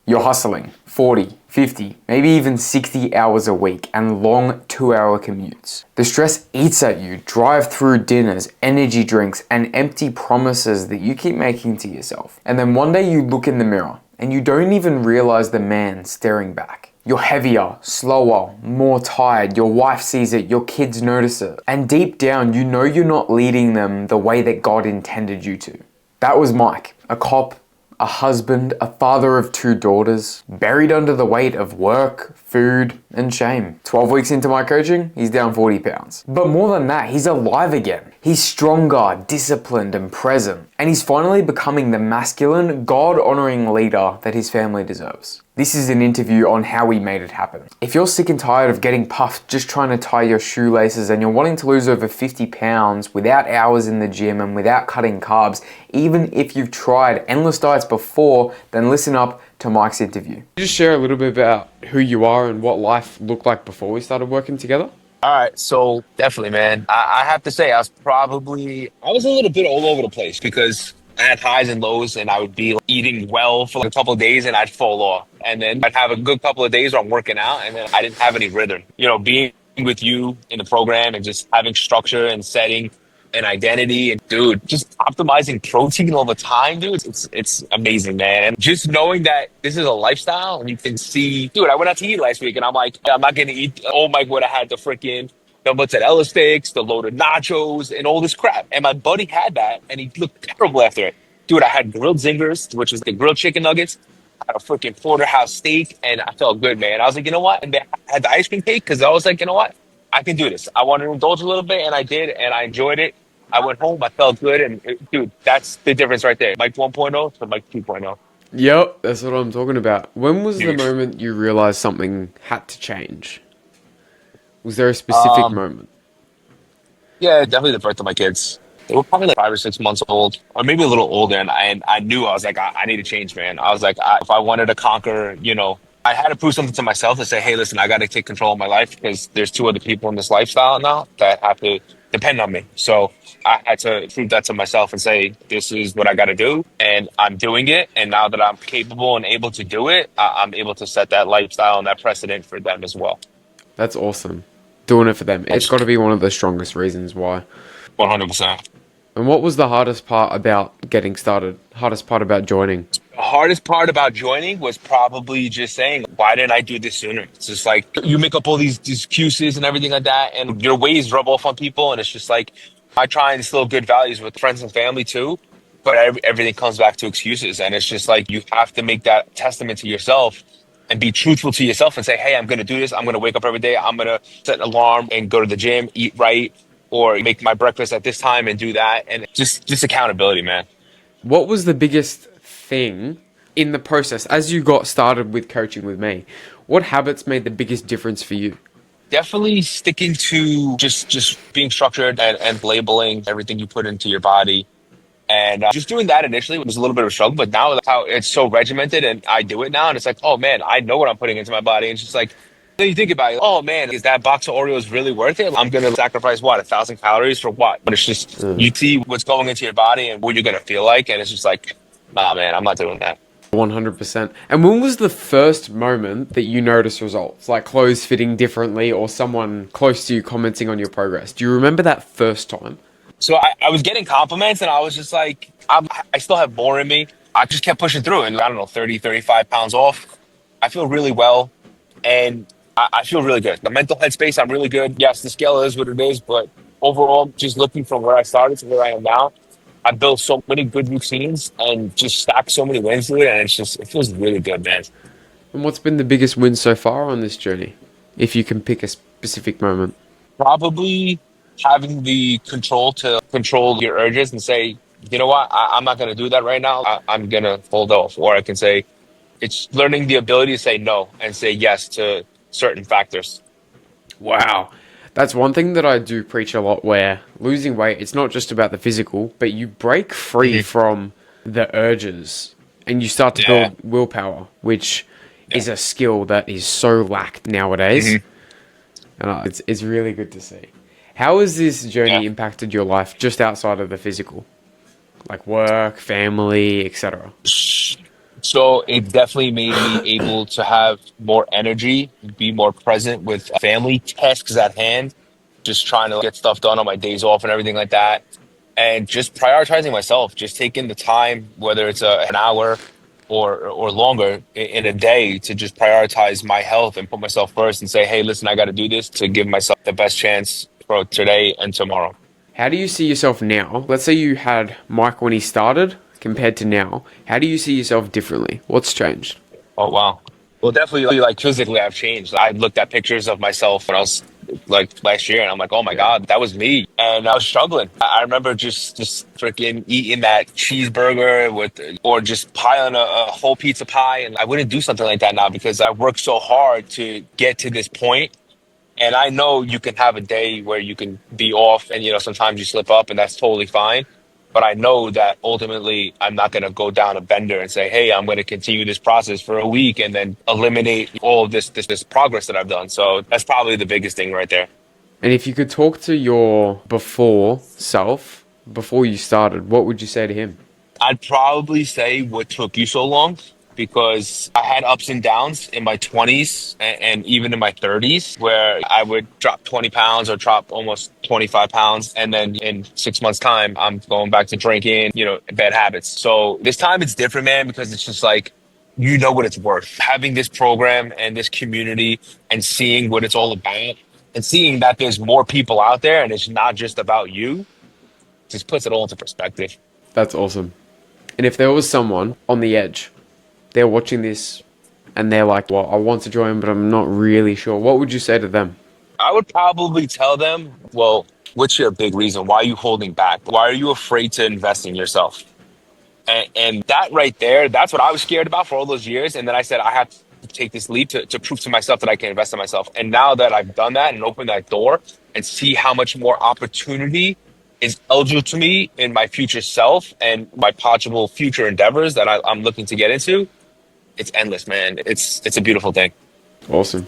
You're hustling 40, 50, maybe even 60 hours a week and long 2-hour commutes. The stress eats at you, drive-through dinners, energy drinks, and empty promises that you keep making to yourself. And then one day you look in the mirror and you don't even realize the man staring back. You're heavier, slower, more tired, your wife sees it, your kids notice it. And deep down, you know you're not leading them the way that God intended you to. That was Mike, a cop, a husband, a father of 2 daughters, buried under the weight of work, food, and shame. 12 weeks into my coaching, he's down 40 pounds. But more than that, he's alive again. He's stronger, disciplined, and present. And he's finally becoming the masculine, God-honoring leader that his family deserves. This is an interview on how he made it happen. If you're sick and tired of getting puffed just trying to tie your shoelaces and you're wanting to lose over 50 pounds without hours in the gym and without cutting carbs, even if you've tried endless diets before, then listen up to Mike's interview. Just share a little bit about who you are and what life looked like before we started working together. All right, so definitely, man. I have to say, I was a little bit all over the place because I had highs and lows, and I would be eating well for like a couple of days, and I'd fall off. And then I'd have a good couple of days where I'm working out, and then I didn't have any rhythm. Being with you in the program and just having structure and setting and identity, and dude, just optimizing protein all the time, dude. It's amazing, man. And just knowing that this is a lifestyle, and you can see, dude. I went out to eat last week, and I'm like, I'm not gonna eat. Oh my god, I had the freaking the mozzarella sticks, the loaded nachos, and all this crap. And my buddy had that, and he looked terrible after it. Dude, I had grilled zingers, which was the grilled chicken nuggets. I had a freaking porterhouse steak, and I felt good, man. I was like, you know what? And they had the ice cream cake because I was like, you know what? I can do this. I wanted to indulge a little bit, and I did, and I enjoyed it. I went home, I felt good, and dude, that's the difference right there. Mike 1.0 to Mike 2.0. Yep, that's what I'm talking about. When was the Dude. moment you realized something had to change? Was there a specific moment? Yeah, definitely the birth of my kids. They were probably like 5 or 6 months old, or maybe a little older, and I knew I was like, I need to change, man. I was like, if I wanted to conquer, I had to prove something to myself and say, hey, listen, I got to take control of my life because there's 2 other people in this lifestyle now that have to depend on me. So I had to prove that to myself and say, this is what I got to do, and I'm doing it. And now that I'm capable and able to do it, I'm able to set that lifestyle and that precedent for them as well. That's awesome. Doing it for them. It's got to be one of the strongest reasons why. 100%. And what was the hardest part about getting started? Hardest part about joining? The hardest part about joining was probably just saying, why didn't I do this sooner? It's just like you make up all these excuses and everything like that, and your ways rub off on people. And it's just like, I try and instill good values with friends and family too, but everything comes back to excuses. And it's just like, you have to make that testament to yourself and be truthful to yourself and say, hey, I'm going to do this. I'm going to wake up every day. I'm going to set an alarm and go to the gym, eat right, or make my breakfast at this time and do that. And just accountability, man. What was the biggest thing in the process as you got started with coaching with me? What habits made the biggest difference for you? Definitely sticking to just being structured and labeling everything you put into your body. And just doing that initially was a little bit of a struggle, but now that's how it's so regimented and I do it now. And it's like, oh man, I know what I'm putting into my body. And it's just like, then you think about it, oh man, is that box of Oreos really worth it? I'm going to sacrifice what, 1,000 calories for what? But it's just, you see what's going into your body and what you're going to feel like. And it's just like, nah, man, I'm not doing that. 100%. And when was the first moment that you noticed results? Like clothes fitting differently or someone close to you commenting on your progress? Do you remember that first time? So I was getting compliments and I was just like, I still have more in me. I just kept pushing through and I don't know, 30, 35 pounds off. I feel really well and I feel really good. The mental headspace, I'm really good. Yes, the scale is what it is, but overall, just looking from where I started to where I am now, I built so many good routines and just stacked so many wins to it. And it feels really good, man. And what's been the biggest win so far on this journey? If you can pick a specific moment. Probably having the control to control your urges and say, you know what, I'm not going to do that right now. I'm going to hold off. Or I can say, it's learning the ability to say no and say yes to certain factors. Wow. That's one thing that I do preach a lot where losing weight, it's not just about the physical, but you break free from the urges and you start to build willpower, which is a skill that is so lacked nowadays. And it's really good to see. How has this journey impacted your life just outside of the physical? Like work, family, etc.? So it definitely made me able to have more energy, be more present with family, tasks at hand, just trying to get stuff done on my days off and everything like that. And just prioritizing myself, just taking the time, whether it's an hour or longer in a day, to just prioritize my health and put myself first and say, hey, listen, I got to do this to give myself the best chance for today and tomorrow. How do you see yourself now? Let's say you had Mike when he started compared to now. How do you see yourself differently? What's changed? Oh, wow. Well, definitely, like physically, I've changed. I looked at pictures of myself when I was like last year, and I'm like, oh my Yeah. God, that was me. And I was struggling. I remember just freaking eating that cheeseburger with, or just piling a whole pizza pie. And I wouldn't do something like that now because I worked so hard to get to this point. And I know you can have a day where you can be off and, sometimes you slip up and that's totally fine. But I know that ultimately I'm not going to go down a bender and say, hey, I'm going to continue this process for a week and then eliminate all of this progress that I've done. So that's probably the biggest thing right there. And if you could talk to your before self, before you started, what would you say to him? I'd probably say what took you so long because I had ups and downs in my 20s and even in my 30s where I would drop 20 pounds or drop almost 25 pounds. And then in 6 months' time, I'm going back to drinking, bad habits. So this time it's different, man, because it's just like, you know what it's worth. Having this program and this community and seeing what it's all about and seeing that there's more people out there and it's not just about you just puts it all into perspective. That's awesome. And if there was someone on the edge, they're watching this and they're like, well, I want to join, but I'm not really sure. What would you say to them? I would probably tell them, well, what's your big reason? Why are you holding back? Why are you afraid to invest in yourself? And that right there, that's what I was scared about for all those years. And then I said, I have to take this leap to prove to myself that I can invest in myself. And now that I've done that and opened that door and see how much more opportunity is eligible to me in my future self and my possible future endeavors that I'm looking to get into, it's endless, man. It's a beautiful thing. Awesome.